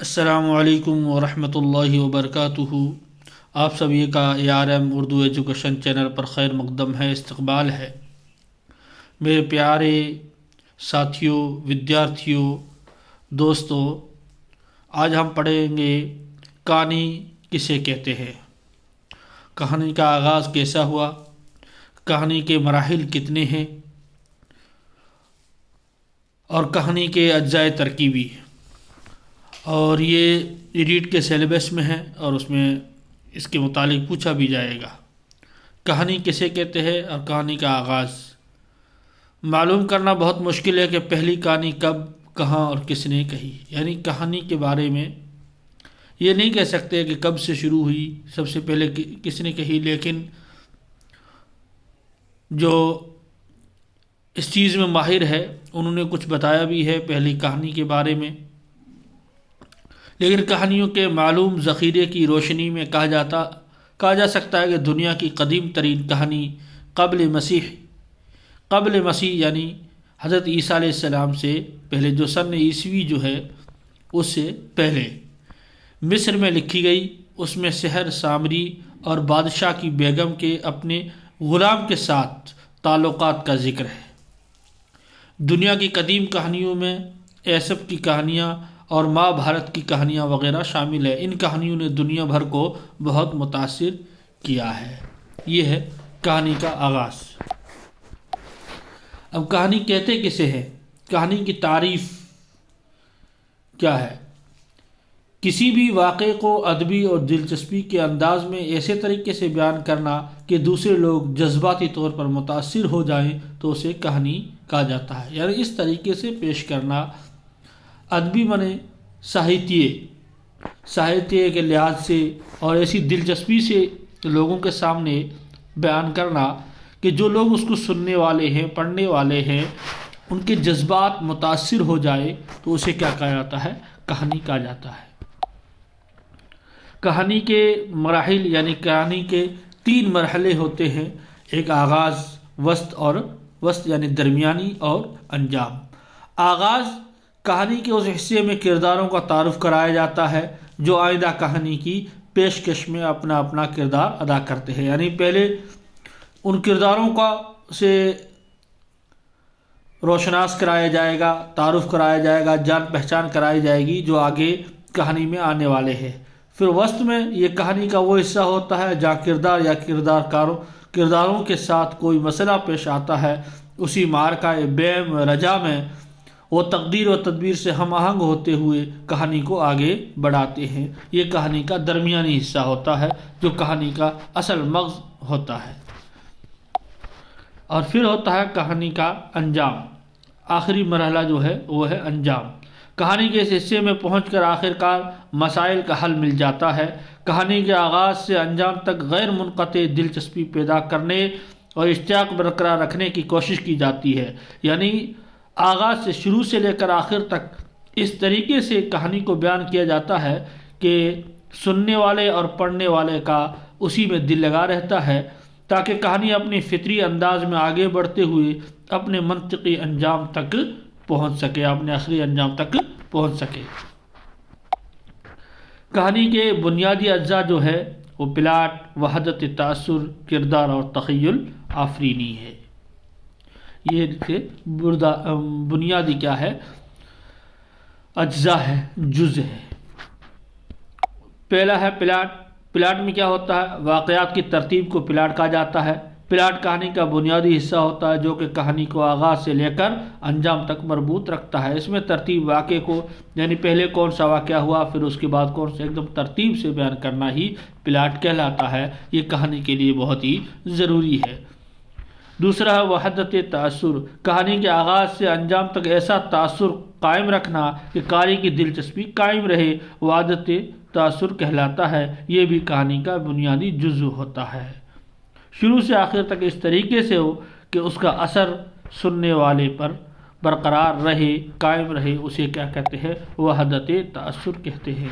السلام علیکم ورحمۃ اللہ وبرکاتہ۔ آپ سبھی کا ARM اردو ایجوکیشن چینل پر خیر مقدم ہے، استقبال ہے۔ میرے پیارے ساتھیوں، ودیارتھیوں، دوستوں، آج ہم پڑھیں گے کہانی کسے کہتے ہیں۔ کہانی کا آغاز کیسا ہوا، کہانی کے مراحل کتنے ہیں، اور کہانی کے اجزائے ترکیبی، اور یہ ریڈ کے سیلیبس میں ہے اور اس میں اس کے متعلق پوچھا بھی جائے گا۔ کہانی کسے کہتے ہیں اور کہانی کا آغاز معلوم کرنا بہت مشکل ہے کہ پہلی کہانی کب، کہاں اور کس نے کہی۔ یعنی کہانی کے بارے میں یہ نہیں کہہ سکتے کہ کب سے شروع ہوئی، سب سے پہلے کس نے کہی، لیکن جو اس چیز میں ماہر ہے انہوں نے کچھ بتایا بھی ہے پہلی کہانی کے بارے میں۔ لیکن کہانیوں کے معلوم ذخیرے کی روشنی میں کہا جا سکتا ہے کہ دنیا کی قدیم ترین کہانی قبل مسیح یعنی حضرت عیسیٰ علیہ السلام سے پہلے، جو سن عیسوی جو ہے اس سے پہلے مصر میں لکھی گئی، اس میں سحر سامری اور بادشاہ کی بیگم کے اپنے غلام کے ساتھ تعلقات کا ذکر ہے۔ دنیا کی قدیم کہانیوں میں ایسپ کی کہانیاں اور ماں بھارت کی کہانیاں وغیرہ شامل ہیں۔ ان کہانیوں نے دنیا بھر کو بہت متاثر کیا ہے۔ یہ ہے کہانی کا آغاز۔ اب کہانی کہتے کسے ہیں، کہانی کی تعریف کیا ہے؟ کسی بھی واقعے کو ادبی اور دلچسپی کے انداز میں ایسے طریقے سے بیان کرنا کہ دوسرے لوگ جذباتی طور پر متاثر ہو جائیں تو اسے کہانی کہا جاتا ہے۔ یعنی اس طریقے سے پیش کرنا، ادبی معنی ساہتیہ کے لحاظ سے، اور ایسی دلچسپی سے لوگوں کے سامنے بیان کرنا کہ جو لوگ اس کو سننے والے ہیں، پڑھنے والے ہیں، ان کے جذبات متاثر ہو جائے تو اسے کیا کہا جاتا ہے؟ کہانی کہا جاتا ہے۔ کہانی کے مراحل یعنی کہانی کے 3 مرحلے ہوتے ہیں، ایک آغاز، وسط یعنی درمیانی، اور انجام۔ آغاز، کہانی کے اس حصے میں کرداروں کا تعارف کرایا جاتا ہے جو آئندہ کہانی کی پیشکش میں اپنا اپنا کردار ادا کرتے ہیں۔ یعنی پہلے ان کرداروں سے روشناس کرایا جائے گا، تعارف کرایا جائے گا، جان پہچان کرائی جائے گی جو آگے کہانی میں آنے والے ہیں۔ پھر وسط میں یہ کہانی کا وہ حصہ ہوتا ہے جہاں کردار یا کرداروں کے ساتھ کوئی مسئلہ پیش آتا ہے۔ اسی معرکہ بیم رجا میں وہ تقدیر و تدبیر سے ہم آہنگ ہوتے ہوئے کہانی کو آگے بڑھاتے ہیں۔ یہ کہانی کا درمیانی حصہ ہوتا ہے جو کہانی کا اصل مغز ہوتا ہے۔ اور پھر ہوتا ہے کہانی کا انجام۔ آخری مرحلہ جو ہے وہ ہے انجام۔ کہانی کے اس حصے میں پہنچ کر آخرکار مسائل کا حل مل جاتا ہے۔ کہانی کے آغاز سے انجام تک غیر منقطع دلچسپی پیدا کرنے اور اشتیاق برقرار رکھنے کی کوشش کی جاتی ہے۔ یعنی آغاز سے، شروع سے لے کر آخر تک اس طریقے سے کہانی کو بیان کیا جاتا ہے کہ سننے والے اور پڑھنے والے کا اسی میں دل لگا رہتا ہے، تاکہ کہانی اپنی فطری انداز میں آگے بڑھتے ہوئے اپنے منطقی انجام تک پہنچ سکے، اپنے آخری انجام تک پہنچ سکے۔ کہانی کے بنیادی اجزاء جو ہے وہ پلاٹ، وحدت تاثر، کردار اور تخیل آفرینی ہے۔ یہ بنیادی کیا ہے؟ اجزاء ہے، جز ہے۔ پہلا ہے پلاٹ۔ پلاٹ میں کیا ہوتا ہے؟ واقعات کی ترتیب کو پلاٹ کہا جاتا ہے۔ پلاٹ کہانی کا بنیادی حصہ ہوتا ہے جو کہ کہانی کو آغاز سے لے کر انجام تک مربوط رکھتا ہے۔ اس میں ترتیب واقعے کو، یعنی پہلے کون سا واقعہ ہوا، پھر اس کے بعد کون سا، ایک دم ترتیب سے بیان کرنا ہی پلاٹ کہلاتا ہے۔ یہ کہانی کے لیے بہت ہی ضروری ہے۔ دوسرا ہے وحدت تاثر۔ کہانی کے آغاز سے انجام تک ایسا تاثر قائم رکھنا کہ قاری کی دلچسپی قائم رہے، وحدت تاثر کہلاتا ہے۔ یہ بھی کہانی کا بنیادی جزو ہوتا ہے۔ شروع سے آخر تک اس طریقے سے ہو کہ اس کا اثر سننے والے پر برقرار رہے، قائم رہے، اسے کیا کہتے ہیں؟ وحدت تاثر کہتے ہیں۔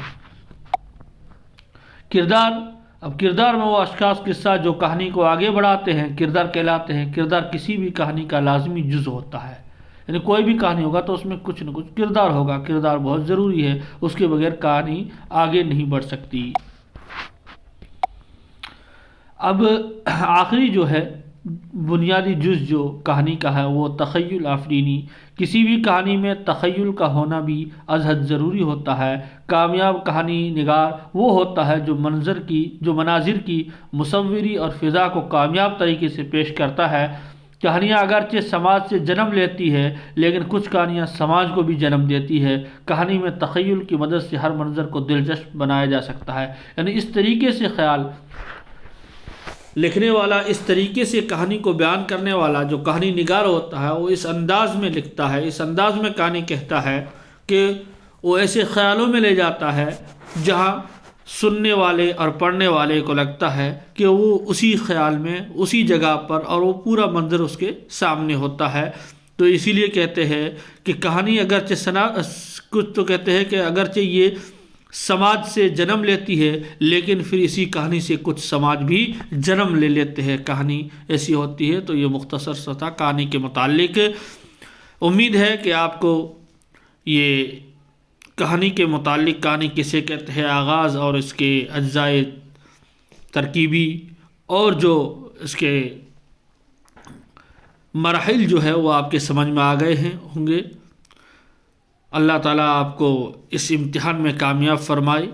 کردار۔ اب کردار میں وہ اشخاص قصہ جو کہانی کو آگے بڑھاتے ہیں کردار کہلاتے ہیں۔ کردار کسی بھی کہانی کا لازمی جز ہوتا ہے۔ یعنی کوئی بھی کہانی ہوگا تو اس میں کچھ نہ کچھ کردار ہوگا، کردار بہت ضروری ہے، اس کے بغیر کہانی آگے نہیں بڑھ سکتی۔ اب آخری جو ہے بنیادی جز جو کہانی کا ہے وہ تخیل آفرینی۔ کسی بھی کہانی میں تخیل کا ہونا بھی از حد ضروری ہوتا ہے۔ کامیاب کہانی نگار وہ ہوتا ہے جو مناظر کی مصوری اور فضا کو کامیاب طریقے سے پیش کرتا ہے۔ کہانیاں اگرچہ سماج سے جنم لیتی ہے لیکن کچھ کہانیاں سماج کو بھی جنم دیتی ہے۔ کہانی میں تخیل کی مدد سے ہر منظر کو دلچسپ بنایا جا سکتا ہے، یعنی اس طریقے سے خیال لکھنے والا، اس طریقے سے کہانی کو بیان کرنے والا جو کہانی نگار ہوتا ہے وہ اس انداز میں لکھتا ہے، اس انداز میں کہانی کہتا ہے کہ وہ ایسے خیالوں میں لے جاتا ہے جہاں سننے والے اور پڑھنے والے کو لگتا ہے کہ وہ اسی خیال میں اسی جگہ پر اور وہ پورا منظر اس کے سامنے ہوتا ہے۔ تو اسی لیے کہتے ہیں کہ کہانی کچھ تو کہتے ہیں کہ اگرچہ یہ سماج سے جنم لیتی ہے لیکن پھر اسی کہانی سے کچھ سماج بھی جنم لے لیتے ہیں، کہانی ایسی ہوتی ہے۔ تو یہ مختصر سا تھا کہانی کے متعلق۔ امید ہے کہ آپ کو یہ کہانی کے متعلق، کہانی کسے کہتے ہیں، آغاز اور اس کے اجزاء ترکیبی اور جو اس کے مراحل جو ہے وہ آپ کے سمجھ میں آ گئے ہوں گے۔ اللہ تعالیٰ آپ کو اس امتحان میں کامیاب فرمائے۔